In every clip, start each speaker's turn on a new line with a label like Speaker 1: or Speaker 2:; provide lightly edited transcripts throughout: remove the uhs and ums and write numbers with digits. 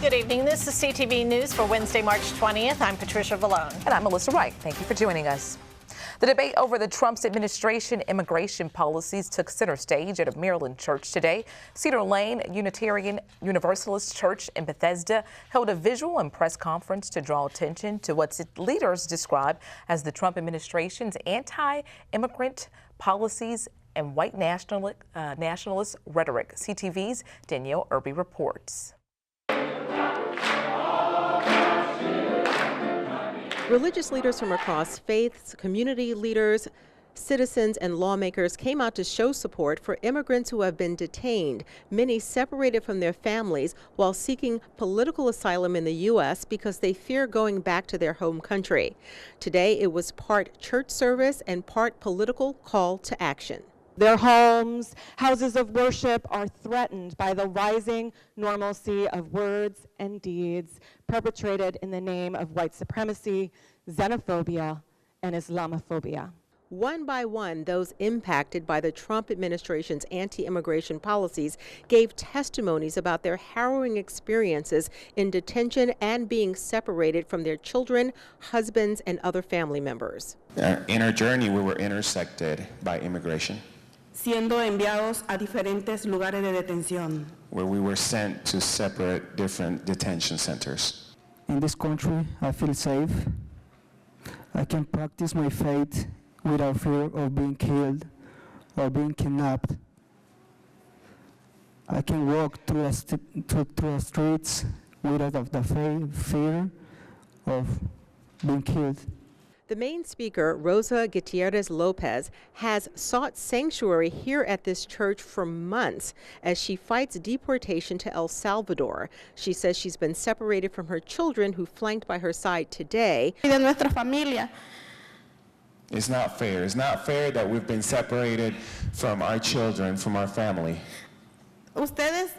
Speaker 1: Good evening. This is CTV News for Wednesday, March 20th. I'm Patricia Vallone.
Speaker 2: And I'm Melissa Wright. Thank you for joining us. The debate over the Trump administration immigration policies took center stage at a Maryland church today. Cedar Lane Unitarian Universalist Church in Bethesda held a visual and press conference to draw attention to what its leaders describe as the Trump administration's anti-immigrant policies and white nationalist rhetoric. CTV's Danielle Irby reports.
Speaker 3: Religious leaders from across faiths, community leaders, citizens, and lawmakers came out to show support for immigrants who have been detained, many separated from their families while seeking political asylum in the U.S. because they fear going back to their home country. Today, it was part church service and part political call to action.
Speaker 4: Their homes, houses of worship are threatened by the rising normalcy of words and deeds perpetrated in the name of white supremacy, xenophobia, and Islamophobia.
Speaker 3: One by one, those impacted by the Trump administration's anti-immigration policies gave testimonies about their harrowing experiences in detention and being separated from their children, husbands, and other family members.
Speaker 5: In our journey, we were intersected by immigration,
Speaker 6: siendo enviados a diferentes lugares de detención,
Speaker 5: where we were sent to separate different detention centers.
Speaker 7: In this country, I feel safe. I can practice my faith without fear of being killed or being kidnapped. I can walk through the streets without the fear of being killed.
Speaker 3: The main speaker, Rosa Gutierrez Lopez, has sought sanctuary here at this church for months as she fights deportation to El Salvador. She says she's been separated from her children who flanked by her side today.
Speaker 6: de nuestra familia.
Speaker 5: It's not fair. It's not fair that we've been separated from our children, from our family.
Speaker 6: Ustedes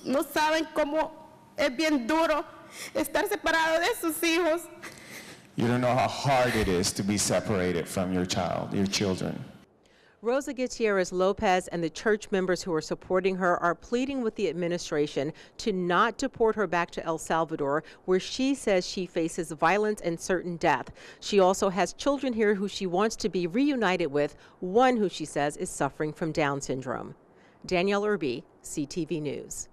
Speaker 6: no saben cómo es bien duro estar separado de sus hijos.
Speaker 5: You don't know how hard it is to be separated from your child, your children.
Speaker 3: Rosa Gutierrez Lopez and the church members who are supporting her are pleading with the administration to not deport her back to El Salvador, where she says she faces violence and certain death. She also has children here who she wants to be reunited with, one who she says is suffering from Down syndrome. Danielle Irby, CTV News.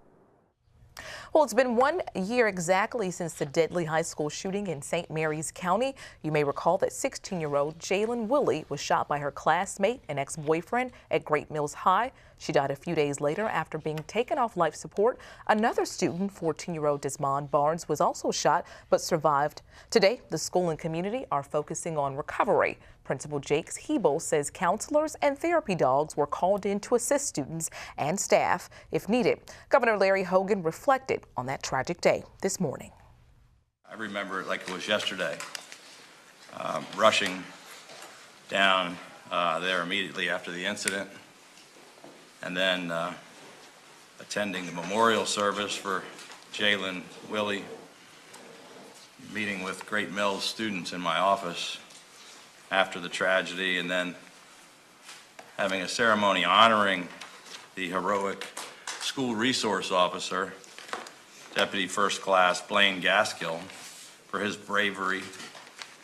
Speaker 2: Well, it's been 1 year exactly since the deadly high school shooting in St. Mary's County. You may recall that 16-year-old Jalen Willie was shot by her classmate and ex-boyfriend at Great Mills High. She died a few days later after being taken off life support. Another student, 14-year-old Desmond Barnes, was also shot but survived. Today, the school and community are focusing on recovery. Principal Jakes Hebel says counselors and therapy dogs were called in to assist students and staff if needed. Governor Larry Hogan reflected on that tragic day this morning.
Speaker 8: I remember it like it was yesterday, rushing down there immediately after the incident, and then attending the memorial service for Jalen Willie, meeting with Great Mills students in my office after the tragedy, and then having a ceremony honoring the heroic school resource officer, Deputy First Class Blaine Gaskill, for his bravery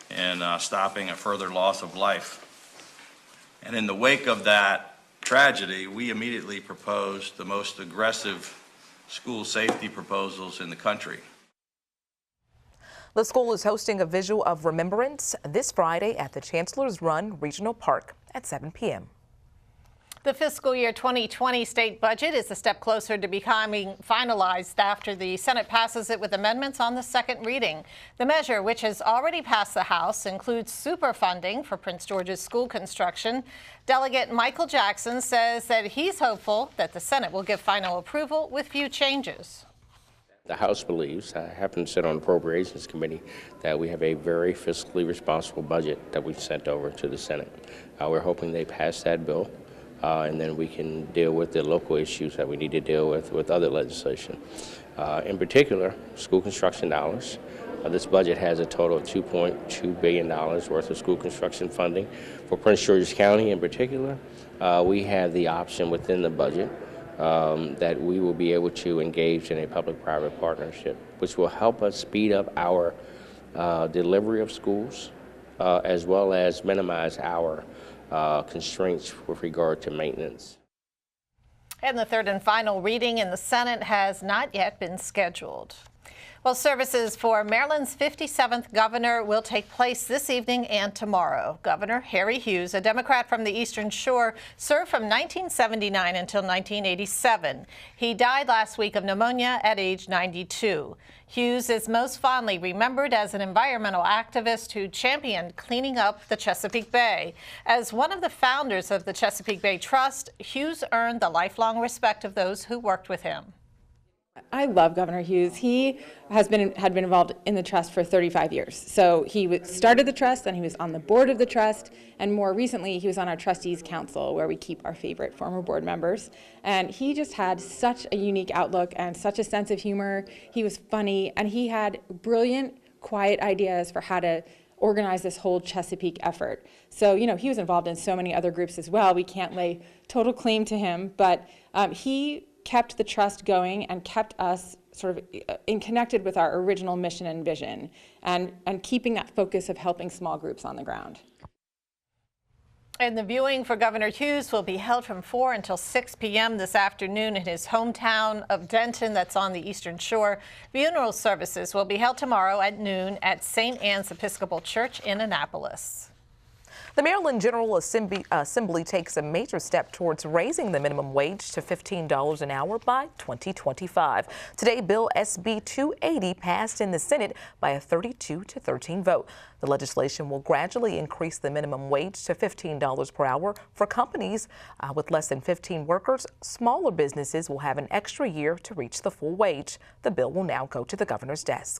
Speaker 8: in stopping a further loss of life. And in the wake of that tragedy, we immediately proposed the most aggressive school safety proposals in the country.
Speaker 2: The school is hosting a visual of remembrance this Friday at the Chancellor's Run Regional Park at 7 p.m.
Speaker 1: The fiscal year 2020 state budget is a step closer to becoming finalized after the Senate passes it with amendments on the second reading. The measure, which has already passed the House, includes super funding for Prince George's school construction. Delegate Michael Jackson says that he's hopeful that the Senate will give final approval with few changes.
Speaker 9: The House believes, I happen to sit on the Appropriations Committee, that we have a very fiscally responsible budget that we've sent over to the Senate. We're hoping they pass that bill, and then we can deal with the local issues that we need to deal with other legislation. In particular, school construction dollars. This budget has a total of $2.2 billion worth of school construction funding. For Prince George's County in particular, we have the option within the budget that we will be able to engage in a public-private partnership, which will help us speed up our delivery of schools, as well as minimize our constraints with regard to maintenance.
Speaker 1: And the third and final reading in the Senate has not yet been scheduled. Well, services for Maryland's 57th governor will take place this evening and tomorrow. Governor Harry Hughes, a Democrat from the Eastern Shore, served from 1979 until 1987. He died last week of pneumonia at age 92. Hughes is most fondly remembered as an environmental activist who championed cleaning up the Chesapeake Bay. As one of the founders of the Chesapeake Bay Trust, Hughes earned the lifelong respect of those who worked with him.
Speaker 10: I love Governor Hughes. He had been involved in the trust for 35 years. So he started the trust, and he was on the board of the trust, and more recently he was on our trustees council, where we keep our favorite former board members. And he just had such a unique outlook and such a sense of humor. He was funny, and he had brilliant, quiet ideas for how to organize this whole Chesapeake effort. So, you know, he was involved in so many other groups as well. We can't lay total claim to him, but he kept the trust going and kept us sort of connected with our original mission and vision, and keeping that focus of helping small groups on the ground.
Speaker 1: And the viewing for Governor Hughes will be held from 4 until 6 p.m. this afternoon in his hometown of Denton, that's on the Eastern Shore. Funeral services will be held tomorrow at noon at St. Anne's Episcopal Church in Annapolis.
Speaker 2: The Maryland General Assembly takes a major step towards raising the minimum wage to $15 an hour by 2025. Today, Bill SB 280 passed in the Senate by a 32-13 vote. The legislation will gradually increase the minimum wage to $15 per hour for companies with less than 15 workers. Smaller businesses will have an extra year to reach the full wage. The bill will now go to the governor's desk.